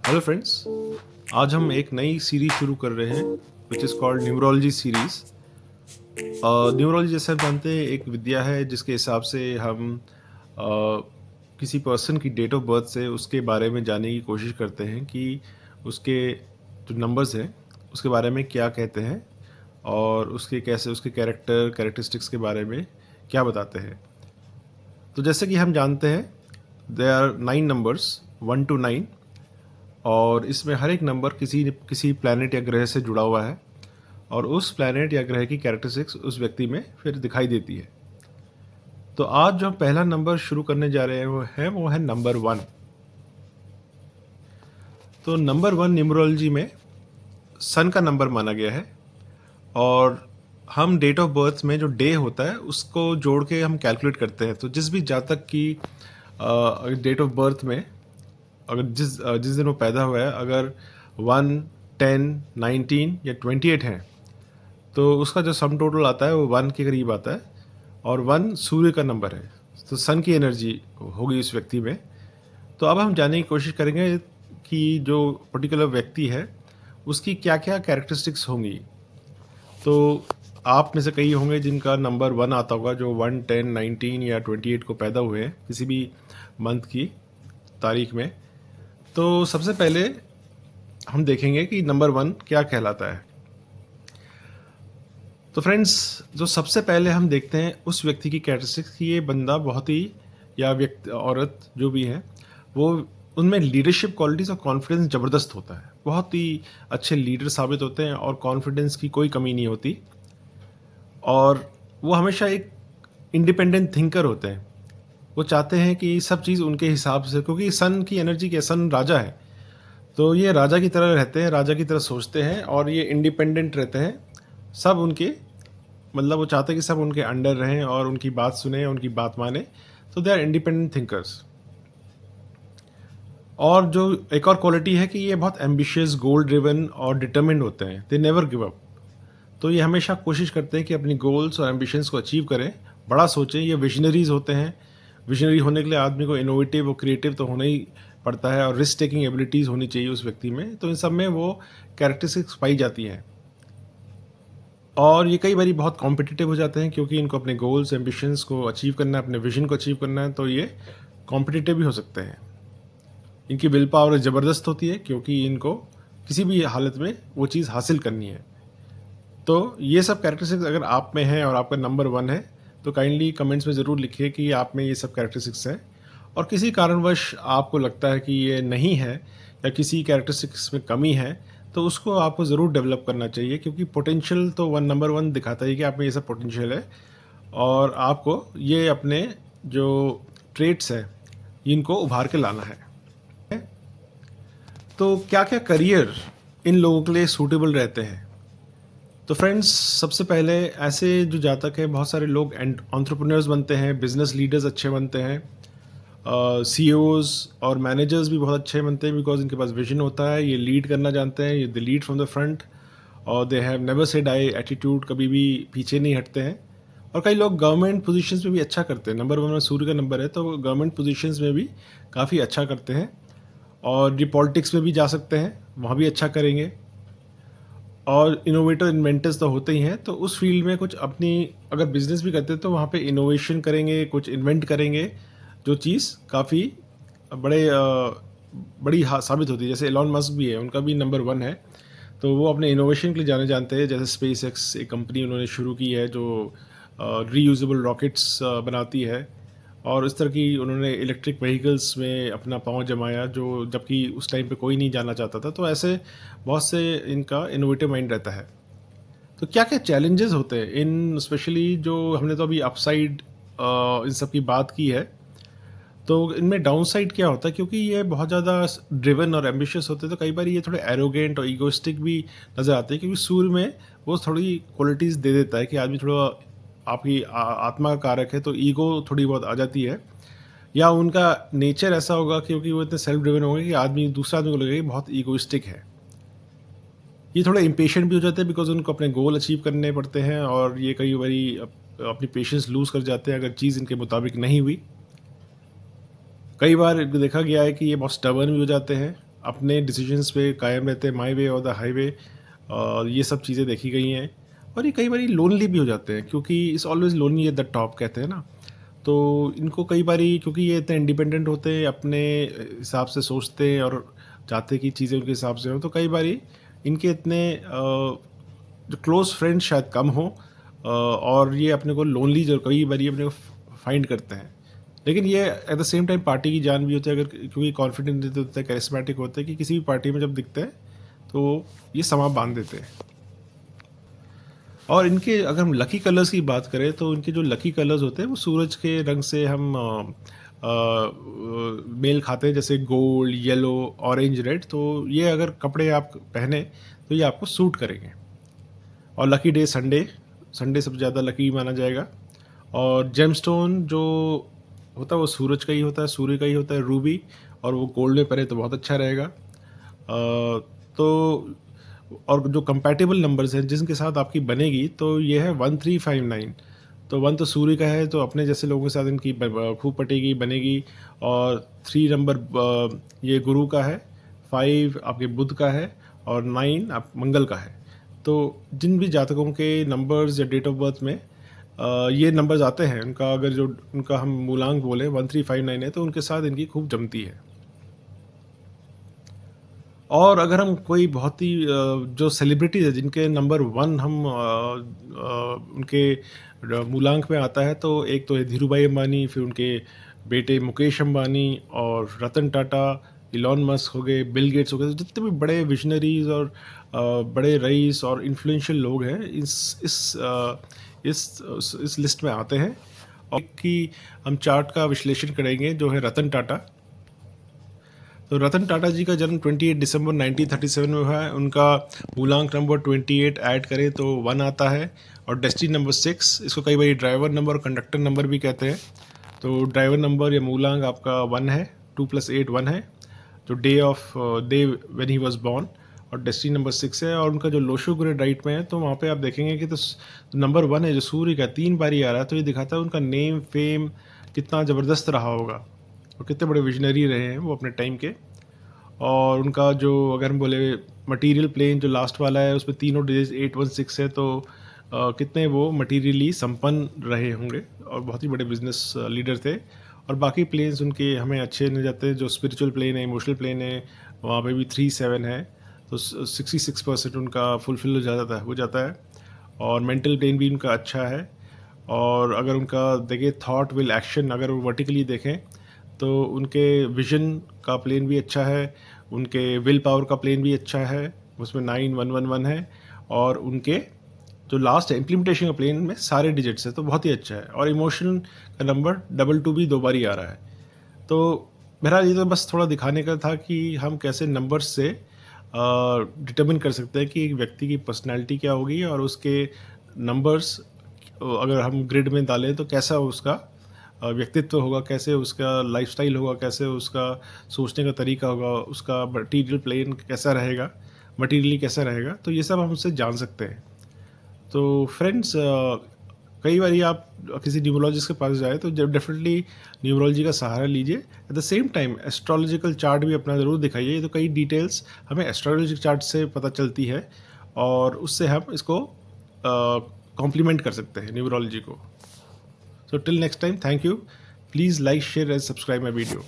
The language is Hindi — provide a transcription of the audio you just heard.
हेलो फ्रेंड्स, आज हम एक नई सीरीज शुरू कर रहे हैं which is called numerology series. Numerology जैसे हम जानते हैं एक विद्या है जिसके हिसाब से हम किसी पर्सन की डेट ऑफ बर्थ से उसके बारे में जानने की कोशिश करते हैं कि उसके जो नंबर्स हैं उसके बारे में क्या कहते हैं और उसके कैसे उसके कैरेक्टरिस्टिक्स के बारे में क्या बताते हैं। तो जैसे कि हम जानते हैं दे आर 9 नंबर्स 1 to 9 और इसमें हर एक नंबर किसी किसी प्लैनेट या ग्रह से जुड़ा हुआ है और उस प्लैनेट या ग्रह की कैरेक्टरिस्टिक्स उस व्यक्ति में फिर दिखाई देती है। तो आज जो हम पहला नंबर शुरू करने जा रहे हैं वो है नंबर 1। तो नंबर 1 न्यूमरोलॉजी में सन का नंबर माना गया है और हम डेट ऑफ बर्थ में जो डे होता है उसको जोड़ के हम कैलकुलेट करते हैं। तो जिस भी जातक की डेट ऑफ बर्थ में अगर जिस दिन वो पैदा हुआ है अगर 1, 10, 19 या 28 है तो उसका जो सम टोटल आता है वो 1 के करीब आता है और 1 सूर्य का नंबर है, तो सन की एनर्जी होगी उस व्यक्ति में। तो अब हम जानने की कोशिश करेंगे कि जो पर्टिकुलर व्यक्ति है उसकी क्या क्या कैरेक्टरिस्टिक्स होंगी। तो आप में से कई होंगे जिनका नंबर 1 आता होगा, जो 1, 10, 19 या 28 को पैदा हुए हैं किसी भी मंथ की तारीख में। तो सबसे पहले हम देखेंगे कि नंबर 1 क्या कहलाता है। तो फ्रेंड्स, जो सबसे पहले हम देखते हैं उस व्यक्ति की कैरेक्टरिस्टिक्स कि ये बंदा बहुत ही या व्यक्ति औरत जो भी है वो उनमें लीडरशिप क्वालिटीज़ और कॉन्फिडेंस ज़बरदस्त होता है। बहुत ही अच्छे लीडर साबित होते हैं और कॉन्फिडेंस की कोई कमी नहीं होती और वो हमेशा एक इंडिपेंडेंट थिंकर होते हैं। वो चाहते हैं कि सब चीज़ उनके हिसाब से, क्योंकि सन की एनर्जी के सन राजा है, तो ये राजा की तरह रहते हैं, राजा की तरह सोचते हैं और ये इंडिपेंडेंट रहते हैं। सब उनके मतलब वो चाहते हैं कि सब उनके अंडर रहें और उनकी बात सुने, उनकी बात माने। तो दे आर इंडिपेंडेंट थिंकर्स। और जो एक और क्वालिटी है कि ये बहुत एम्बिशियस, गोल ड्रिवन और डिटर्मिन्ड होते हैं। They never give up. तो ये हमेशा कोशिश करते हैं कि अपनी गोल्स और एम्बिशंस को अचीव करें, बड़ा सोचें। ये विजनरीज होते हैं। विजनरी होने के लिए आदमी को इनोवेटिव और क्रिएटिव तो होना ही पड़ता है और रिस्क टेकिंग एबिलिटीज़ होनी चाहिए उस व्यक्ति में। तो इन सब में वो कैरेक्टरिस्टिक्स पाई जाती हैं और ये कई बारी बहुत कॉम्पिटिटिव हो जाते हैं क्योंकि इनको अपने गोल्स एम्बिशंस को अचीव करना है, अपने विजन को अचीव करना है। तो ये कॉम्पिटिटिव भी हो सकते हैं। इनकी विल पावर ज़बरदस्त होती है क्योंकि इनको किसी भी हालत में वो चीज़ हासिल करनी है। तो ये सब कैरेक्टरिस्टिक्स अगर आप में है और आपका नंबर 1 है तो काइंडली कमेंट्स में ज़रूर लिखिए कि आप में ये सब कैरेक्टरिस्टिक्स हैं। और किसी कारणवश आपको लगता है कि ये नहीं है या किसी कैरेक्टरिस्टिक्स में कमी है तो उसको आपको ज़रूर डेवलप करना चाहिए, क्योंकि पोटेंशियल तो नंबर 1 दिखाता है कि आप में ये सब पोटेंशियल है और आपको ये अपने जो ट्रेट्स हैं इनको उभार के लाना है। तो क्या क्या करियर इन लोगों के लिए सूटेबल रहते हैं। तो फ्रेंड्स, सबसे पहले ऐसे जो जातक है, बहुत सारे लोग एंटरप्रेन्योर्स बनते हैं, बिजनेस लीडर्स अच्छे बनते हैं, सीईओज और मैनेजर्स भी बहुत अच्छे बनते हैं बिकॉज इनके पास विजन होता है, ये लीड करना जानते हैं, ये they lead from the front और they have never say die attitude, कभी भी पीछे नहीं हटते हैं। और कई लोग गवर्नमेंट पोजीशंस में भी अच्छा करते हैं। नंबर 1 में सूर्य का नंबर है तो गवर्नमेंट पोजीशंस में भी काफ़ी अच्छा करते हैं और ये पॉलिटिक्स में भी जा सकते हैं, वहाँ भी अच्छा करेंगे। और इनोवेटर इन्वेंटर्स तो होते ही हैं, तो उस फील्ड में कुछ अपनी अगर बिजनेस भी करते हैं तो वहाँ पे इनोवेशन करेंगे, कुछ इन्वेंट करेंगे जो चीज़ काफ़ी बड़ी साबित होती है। जैसे एलॉन मस्क भी है, उनका भी नंबर 1 है, तो वो अपने इनोवेशन के लिए जाने जानते हैं। जैसे स्पेस एक्स एक कंपनी उन्होंने शुरू की है जो रीयूजेबल रॉकेट्स बनाती है और इस तरह की उन्होंने इलेक्ट्रिक व्हीकल्स में अपना पाँव जमाया, जो जबकि उस टाइम पे कोई नहीं जाना चाहता था। तो ऐसे बहुत से इनका इनोवेटिव माइंड रहता है। तो क्या क्या चैलेंजेस होते हैं इन, स्पेशली जो हमने तो अभी अपसाइड इन सब की बात की है, तो इनमें डाउन साइड क्या होता है, क्योंकि ये बहुत ज़्यादा ड्रिवन और एम्बिशियस होते हैं तो कई बार ये थोड़े एरोगेंट और ईगोइस्टिक भी नज़र आते हैं, क्योंकि सूर्य में वो थोड़ी क्वालिटीज़ दे देता है कि आदमी थोड़ा आपकी आत्मा का कारक है तो ईगो थोड़ी बहुत आ जाती है, या उनका नेचर ऐसा होगा क्योंकि वो इतने सेल्फ ड्रिवन होंगे कि आदमी दूसरा आदमी को लगेगा कि बहुत ईगोइस्टिक है। ये थोड़े इम्पेशेंट भी हो जाते हैं बिकॉज उनको अपने गोल अचीव करने पड़ते हैं और ये कई बारी अपनी पेशेंस लूज़ कर जाते हैं अगर चीज़ इनके मुताबिक नहीं हुई। कई बार देखा गया है कि ये बहुत स्टबर्न भी हो जाते हैं अपने डिसीजंस पे कायम रहते हैं, माई वे और द हाईवे, ये सब चीज़ें देखी गई हैं। और ये कई बारी लोनली भी हो जाते हैं, क्योंकि it's always lonely at the top कहते हैं ना। तो इनको कई बारी, क्योंकि ये इतने इंडिपेंडेंट होते हैं, अपने हिसाब से सोचते हैं और चाहते हैं कि चीज़ें उनके हिसाब से हों, तो कई बारी इनके इतने जो क्लोज फ्रेंड्स शायद कम हो, और ये अपने को लोनली जो कई बारी अपने को फाइंड करते हैं। लेकिन ये at the same time party की जान भी होती है, अगर क्योंकि कॉन्फिडेंट होते हैं, कैरिस्मेटिक होते हैं, कि किसी भी पार्टी में जब दिखते हैं तो ये समा बांध देते हैं। और इनके अगर हम लकी कलर्स की बात करें, तो इनके जो लकी कलर्स होते हैं वो सूरज के रंग से हम मेल खाते हैं, जैसे गोल्ड, येलो, ऑरेंज, रेड। तो ये अगर कपड़े आप पहने तो ये आपको सूट करेंगे। और लकी डे संडे, संडे सबसे ज़्यादा लकी माना जाएगा। और जेमस्टोन जो होता है वो सूरज का ही होता है, सूर्य का ही होता है, रूबी, और वो गोल्ड में पहने तो बहुत अच्छा रहेगा। तो और जो कंपैटिबल नंबर्स हैं जिनके साथ आपकी बनेगी, तो ये है 1359। तो 1 तो सूर्य का है, तो अपने जैसे लोगों के साथ इनकी खूब पटेगी, बनेगी। और 3 नंबर ये गुरु का है, 5 आपके बुध का है, और 9 आप मंगल का है। तो जिन भी जातकों के नंबर्स या डेट ऑफ बर्थ में ये नंबर्स आते हैं, उनका अगर जो उनका हम मूलांक बोले 1359 है, तो उनके साथ इनकी खूब जमती है। और अगर हम कोई बहुत ही जो सेलिब्रिटीज़ है जिनके नंबर 1 हम उनके मूलांक में आता है, तो एक तो है धीरू भाई अंबानी, फिर उनके बेटे मुकेश अंबानी, और रतन टाटा, इलॉन मस्क हो गए, बिल गेट्स हो गए। तो जितने भी बड़े विजनरीज और बड़े रईस और इन्फ्लुएंशियल लोग हैं, इस लिस्ट में आते हैं। और कि हम चार्ट का विश्लेषण करेंगे, जो है रतन टाटा। तो रतन टाटा जी का जन्म 28 दिसंबर 1937 में हुआ है। उनका मूलांक नंबर 28 ऐड करें तो 1 आता है, और डेस्टिनी नंबर 6। इसको कई बार ड्राइवर नंबर और कंडक्टर नंबर भी कहते हैं। तो ड्राइवर नंबर या मूलांक आपका 1 है, 2 + 8 1 है, जो day when he was born. और डेस्टिनी नंबर 6 है, और उनका जो लोशो ग्रेड राइट में है, तो वहाँ पे आप देखेंगे कि तो नंबर 1 है जो सूर्य का 3 बार ही आ रहा है। तो ये दिखाता है उनका नेम फेम कितना ज़बरदस्त रहा होगा, और कितने बड़े विजनरी रहे हैं वो अपने टाइम के। और उनका जो अगर हम बोले मटेरियल प्लेन जो लास्ट वाला है, उसमें तीनों डिजिट 816 है। तो कितने वो मटेरियली संपन्न रहे होंगे, और बहुत ही बड़े बिजनेस लीडर थे। और बाकी प्लेन्स उनके हमें अच्छे नहीं जाते हैं। जो स्पिरिचुअल प्लेन है, इमोशनल प्लेन है, वहाँ पे भी 3-7 है। तो 66% उनका फुलफिल हो जाता है। और मेंटल प्लेन भी उनका अच्छा है। और अगर उनका देखें थॉट विल एक्शन, अगर वो वर्टिकली देखें, तो उनके विजन का प्लेन भी अच्छा है, उनके विल पावर का प्लेन भी अच्छा है, उसमें 9111 है। और उनके जो लास्ट है इम्प्लीमेंटेशन का प्लेन में सारे डिजिट्स है, तो बहुत ही अच्छा है। और इमोशन का नंबर 22 भी 2 बार ही आ रहा है। तो बहरहाल ये तो बस थोड़ा दिखाने का था कि हम कैसे नंबर्स से डिटर्मिन कर सकते हैं कि एक व्यक्ति की पर्सनैलिटी क्या होगी, और उसके नंबर्स अगर हम ग्रिड में डालें तो कैसा उसका व्यक्तित्व होगा, कैसे उसका लाइफस्टाइल होगा, कैसे उसका सोचने का तरीका होगा, उसका मटीरियल प्लेन कैसा रहेगा, मटीरियली कैसा रहेगा। तो ये सब हम उससे जान सकते हैं। तो फ्रेंड्स, कई बार आप किसी न्यूमरोलॉजिस्ट के पास जाए तो जब डेफिनेटली न्यूमरोलॉजी का सहारा लीजिए। At the same time astrological chart भी अपना ज़रूर दिखाइए। तो कई डिटेल्स हमें एस्ट्रोलॉजिकल चार्ट से पता चलती है, और उससे हम इसको कॉम्प्लीमेंट कर सकते हैं न्यूमरोलॉजी को। So till next time, thank you. Please like, share and subscribe my video.